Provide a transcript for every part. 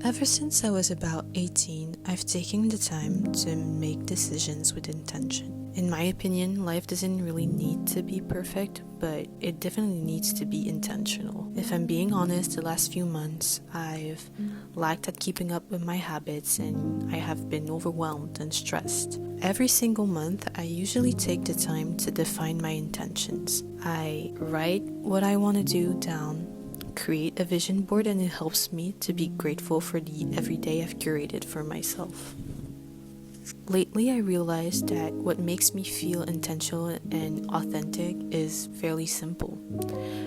Ever since I was about 18, I've taken the time to make decisions with intention. In my opinion, life doesn't really need to be perfect, but it definitely needs to be intentional. If I'm being honest, the last few months, I've lacked at keeping up with my habits and I have been overwhelmed and stressed. Every single month, I usually take the time to define my intentions. I write what I want to do down, create a vision board, and it helps me to be grateful for the everyday I've curated for myself. Lately, I realized that what makes me feel intentional and authentic is fairly simple.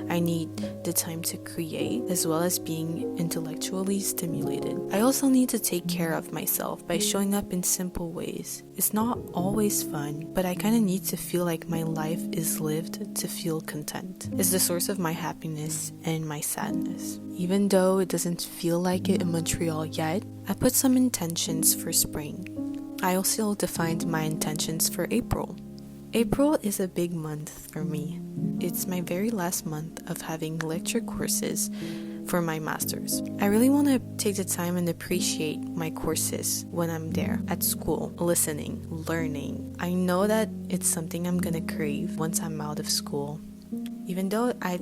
I need the time to create as well as being intellectually stimulated. I also need to take care of myself by showing up in simple ways. It's not always fun, but I kind of need to feel like my life is lived to feel content. It's the source of my happiness and my sadness. Even though it doesn't feel like it in Montreal yet, I put some intentions for spring. I also defined my intentions for April. April is a big month for me. It's my very last month of having lecture courses for my master's. I really want to take the time and appreciate my courses when I'm there at school, listening, learning. I know that it's something I'm gonna crave once I'm out of school, even though I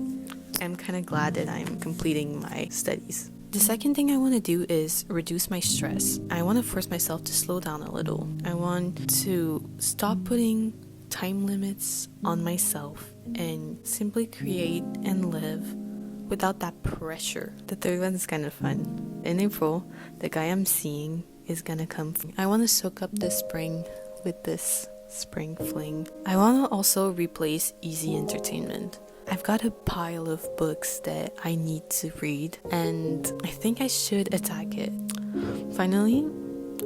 am kind of glad that I'm completing my studies. The second thing I want to do is reduce my stress. I want to force myself to slow down a little. I want to stop putting time limits on myself and simply create and live without that pressure. The third one is kind of fun. In April, the guy I'm seeing is gonna come. I want to soak up the spring with this spring fling. I want to also replace easy entertainment. I've got a pile of books that I need to read, and I think I should attack it. Finally,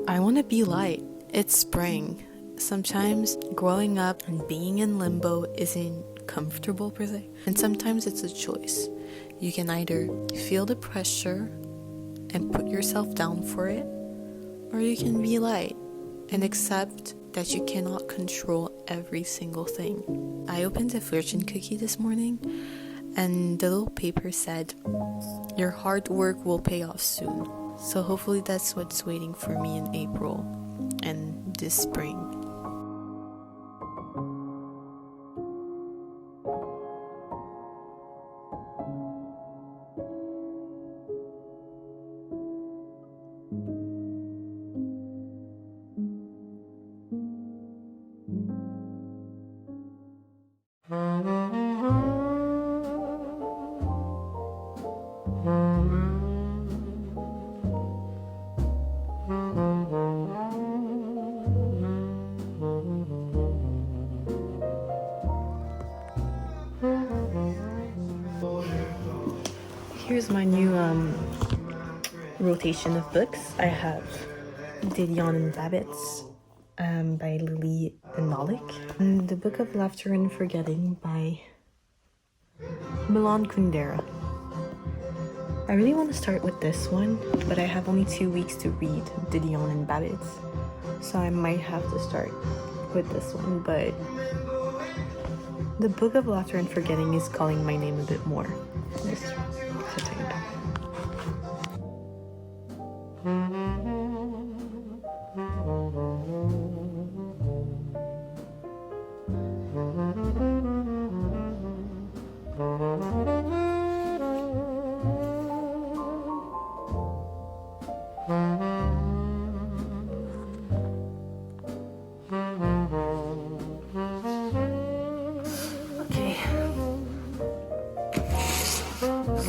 I want to be light. It's spring. Sometimes growing up and being in limbo isn't comfortable per se, and sometimes it's a choice. You can either feel the pressure and put yourself down for it, or you can be light and accept that you cannot control every single thing. I opened a fortune cookie this morning, and the little paper said, "Your hard work will pay off soon." So hopefully that's what's waiting for me in April and this spring. Here's my new rotation of books. I have Didion Babitz by Lily and Malik, and the Book of Laughter and Forgetting by Milan Kundera. I really want to start with this one, but I have only 2 weeks to read Didion and Babitz, so I might have to start with this one, but the Book of Laughter and Forgetting is calling my name a bit more. Just sitting back.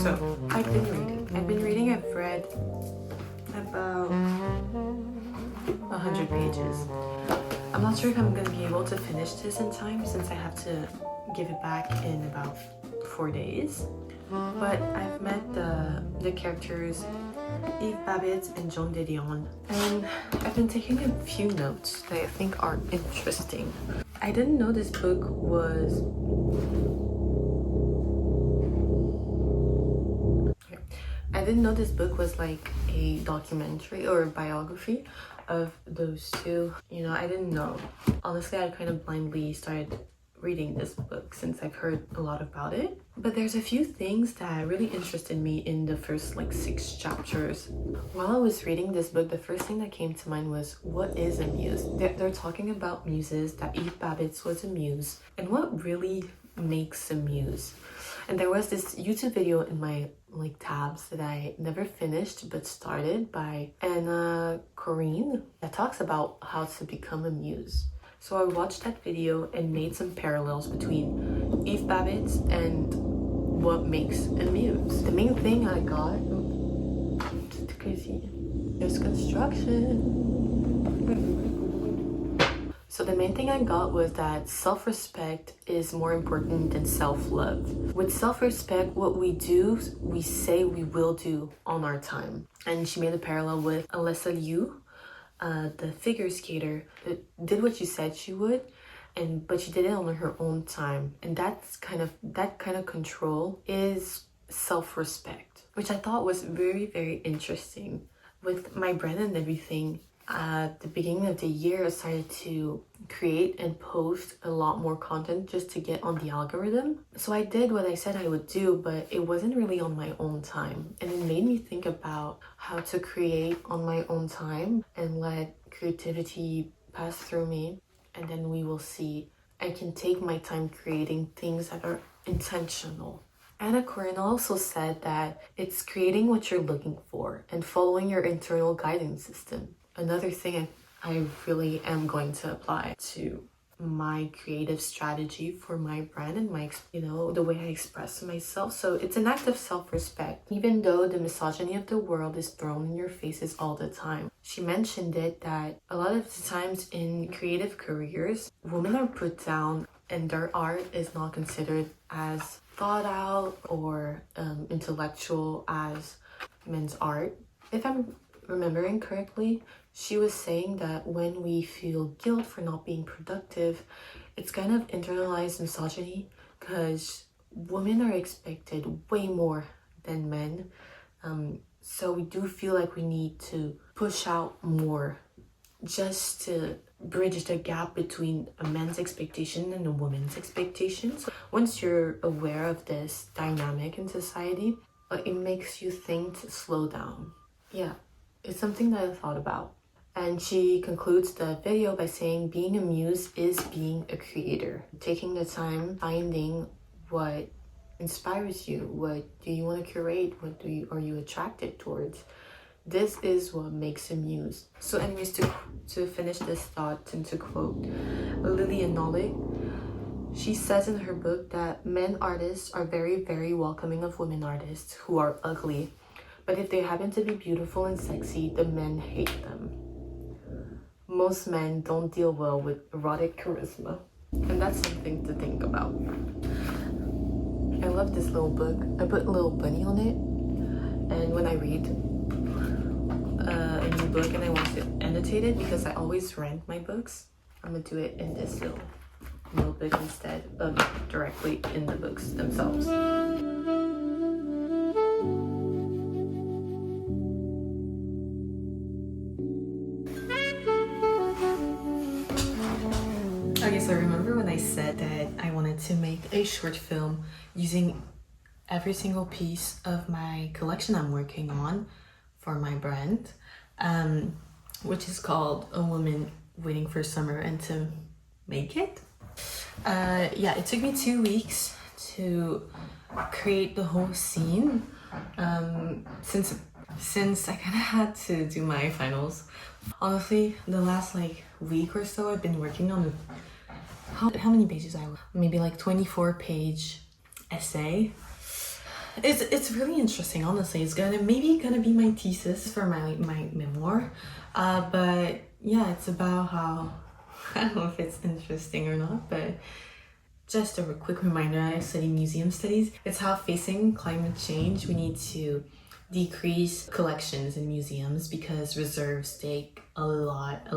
So, I've been reading. I've read about 100 pages. I'm not sure if I'm going to be able to finish this in time since I have to give it back in about 4 days. But I've met the characters Eve Babitz and John Didion, and I've been taking a few notes that I think are interesting. I didn't know this book was... I didn't know this book was like a documentary or a biography of those two. You know, I didn't know. Honestly, I kind of blindly started reading this book since I've heard a lot about it. But there's a few things that really interested me in the first like 6 chapters. While I was reading this book, the first thing that came to mind was, what is a muse? They're talking about muses, that Eve Babitz was a muse, and what really makes a muse. And there was this YouTube video in my like tabs that I never finished but started by Anna Corrine that talks about how to become a muse. So I watched that video and made some parallels between Eve Babitz and what makes a muse. The main thing I got, it's crazy, there's construction. So the main thing I got was that self-respect is more important than self-love. With self-respect, what we do, we say we will do on our time. And she made a parallel with Alessa Liu, the figure skater, that did what she said she would, but she did it on her own time. And that kind of control is self-respect, which I thought was very, very interesting. With my brand and everything, at the beginning of the year, I started to create and post a lot more content just to get on the algorithm. So I did what I said I would do, but it wasn't really on my own time. And it made me think about how to create on my own time and let creativity pass through me. And then we will see. I can take my time creating things that are intentional. Anna Corinne also said that it's creating what you're looking for and following your internal guidance system. Another thing I really am going to apply to my creative strategy for my brand and my, the way I express myself. So it's an act of self-respect, even though the misogyny of the world is thrown in your faces all the time. She mentioned it that a lot of the times in creative careers, women are put down and their art is not considered as thought out or intellectual as men's art. If I'm remembering correctly, she was saying that when we feel guilt for not being productive, it's kind of internalized misogyny because women are expected way more than men. So we do feel like we need to push out more just to bridge the gap between a man's expectation and a woman's expectation. So once you're aware of this dynamic in society, it makes you think to slow down. Yeah, it's something that I thought about. And she concludes the video by saying being a muse is being a creator. Taking the time, finding what inspires you, what do you want to curate, are you attracted towards. This is what makes a muse. So anyways, to finish this thought and to quote léane, she says in her book that men artists are very, very welcoming of women artists who are ugly. But if they happen to be beautiful and sexy, the men hate them. Most men don't deal well with erotic charisma. And that's something to think about. I love this little book. I put a little bunny on it. And when I read a new book and I want to annotate it, because I always rank my books, I'm gonna do it in this little notebook instead of directly in the books themselves. Okay, so remember when I said that I wanted to make a short film using every single piece of my collection I'm working on for my brand, which is called A Woman Waiting for Summer and to Make It? Yeah, it took me 2 weeks to create the whole scene, since I kind of had to do my finals. Honestly, the last week or so I've been working on how many pages I wrote? Maybe 24-page essay. It's really interesting, honestly. It's maybe gonna be my thesis for my memoir. But yeah, it's about how, I don't know if it's interesting or not, but just a quick reminder, I study museum studies. It's how facing climate change, we need to decrease collections in museums because reserves take a lot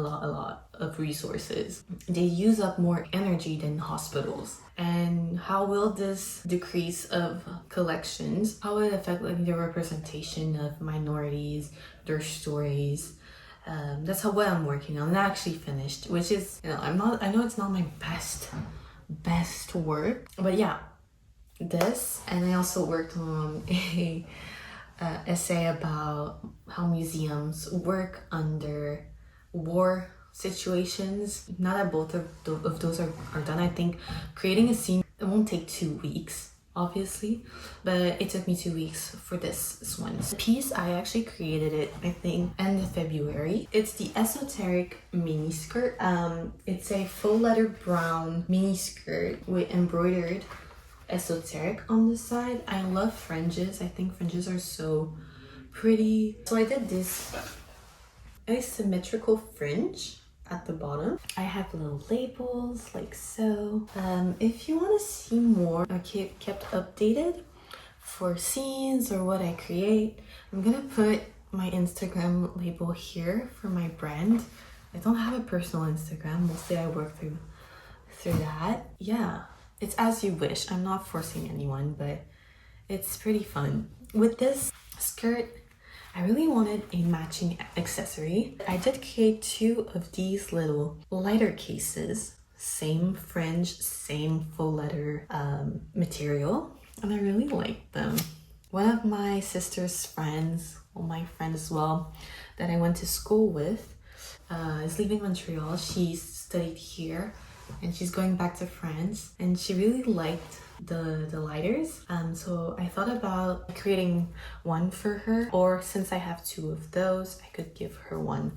of resources. They use up more energy than hospitals. And how will this decrease of collections, how will it affect the representation of minorities, their stories? That's what I'm working on. And I actually finished, which is, I know it's not my best best work. But yeah, this, and I also worked on a essay about how museums work under war situations. Now that both of those are done, I think creating a scene, it won't take 2 weeks, obviously, but it took me 2 weeks for this one. The piece, I actually created it, I think, end of February. It's the Esoteric mini skirt. It's a full leather brown mini skirt with embroidered esoteric on the side. I love fringes. I think fringes are so pretty. So I did this asymmetrical fringe at the bottom. I have little labels like so. If you want to see more, I kept updated for scenes or what I create, I'm gonna put my Instagram label here for my brand. I don't have a personal Instagram, mostly I work through that. Yeah, it's as you wish. I'm not forcing anyone, but it's pretty fun. With this skirt, I really wanted a matching accessory. I did create 2 of these little lighter cases, same fringe, same full leather material, and I really liked them. One of my sister's friends, well, my friend as well, that I went to school with, is leaving Montreal. She studied here and she's going back to France, and she really liked the lighters, so I thought about creating one for her, or since I have 2 of those, I could give her one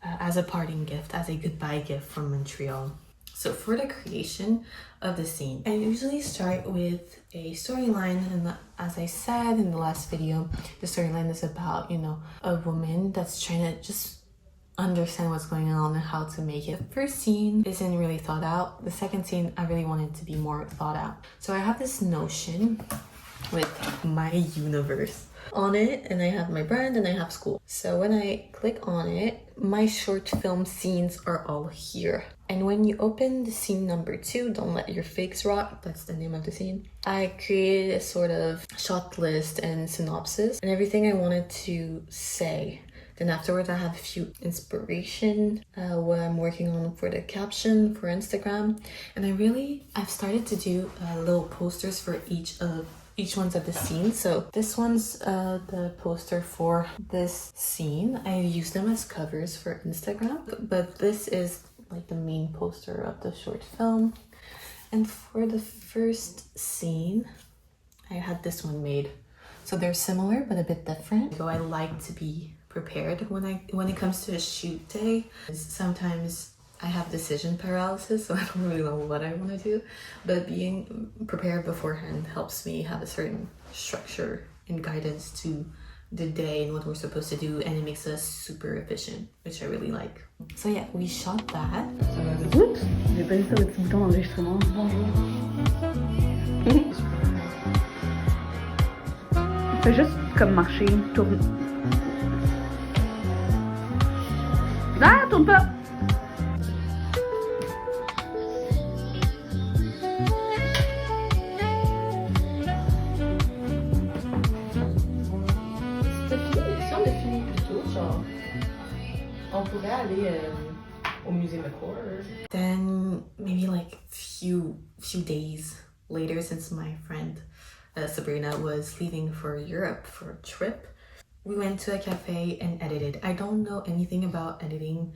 as a parting gift, as a goodbye gift from Montreal. So for the creation of the scene, I usually start with a storyline, and as I said in the last video, the storyline is about, you know, a woman that's trying to just understand what's going on and how to make it. The first scene isn't really thought out. The second scene, I really wanted to be more thought out. So I have this notion with my universe on it, and I have my brand and I have school. So when I click on it, my short film scenes are all here. And when you open the scene number 2, Don't Let Your Fakes Rot, that's the name of the scene, I created a sort of shot list and synopsis and everything I wanted to say. Then afterwards, I have a few inspiration, what I'm working on for the caption for Instagram. And I've started to do little posters for each one's of the scene. So this one's the poster for this scene. I use them as covers for Instagram, but this is like the main poster of the short film. And for the first scene, I had this one made. So they're similar, but a bit different. So I like to be prepared when it comes to a shoot day. Sometimes I have decision paralysis, so I don't really know what I want to do, but being prepared beforehand helps me have a certain structure and guidance to the day and what we're supposed to do, and it makes us super efficient, which I really like. So yeah, we shot that. Oups, j'ai pas vu ça, le petit bouton d'enregistrement. Bonjour. Fais juste comme marcher, tourne. Ah, tourne pas! Si on a fini plus tôt, genre, on pourrait aller au musée McCoy. Then maybe like few days later, since my friend Sabrina was leaving for Europe for a trip, we went to a cafe and edited. I don't know anything about editing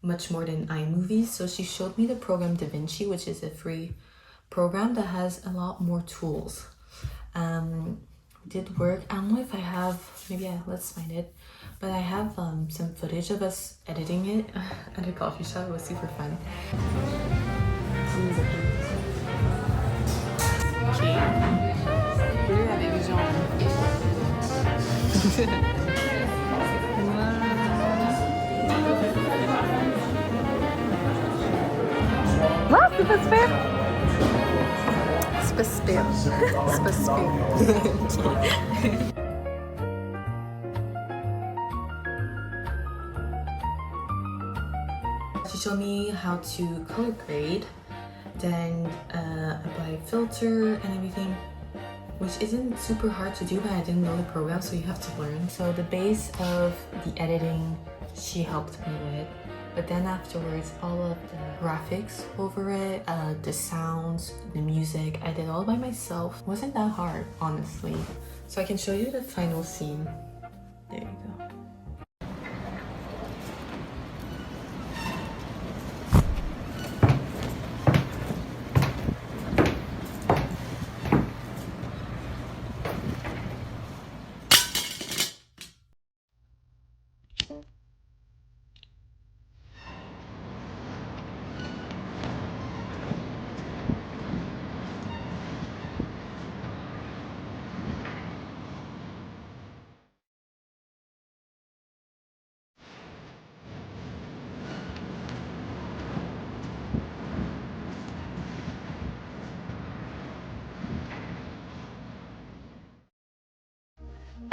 much more than iMovies, so she showed me the program DaVinci, which is a free program that has a lot more tools. Did work. I don't know if I have, maybe let's find it, but I have some footage of us editing it at a coffee shop. It was super fun. Okay. Bleu avec jaune. Ah, c'est pas super! C'est pas super. C'est pas super. She showed me how to color grade, then apply filter and everything, which isn't super hard to do, but I didn't know the program, so you have to learn. So the base of the editing she helped me with. but then afterwards all of the graphics over it, the sounds, the music, I did all by myself. It wasn't that hard, honestly. So I can show you the final scene. There you go.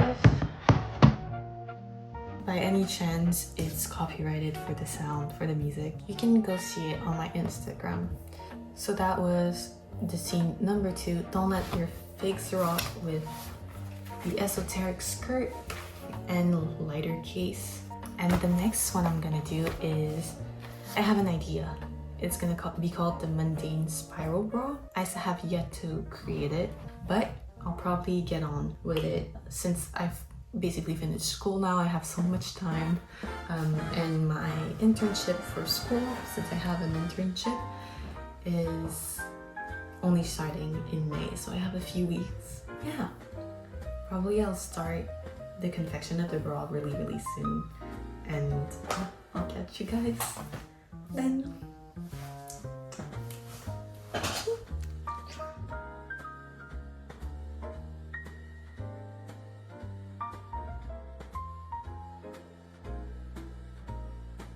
If by any chance it's copyrighted for the sound, for the music, you can go see it on my Instagram. So that was the scene number 2. Don't let your figs rot with the esoteric skirt and lighter case. And the next one I'm gonna do is, I have an idea. It's gonna be called the mundane spiral bra. I still have yet to create it, but I'll probably get on with it since I've basically finished school now. I have so much time, and my internship for school, since I have an internship, is only starting in May, so I have a few weeks. Yeah, probably I'll start the confection of the bra really soon, and I'll catch you guys then.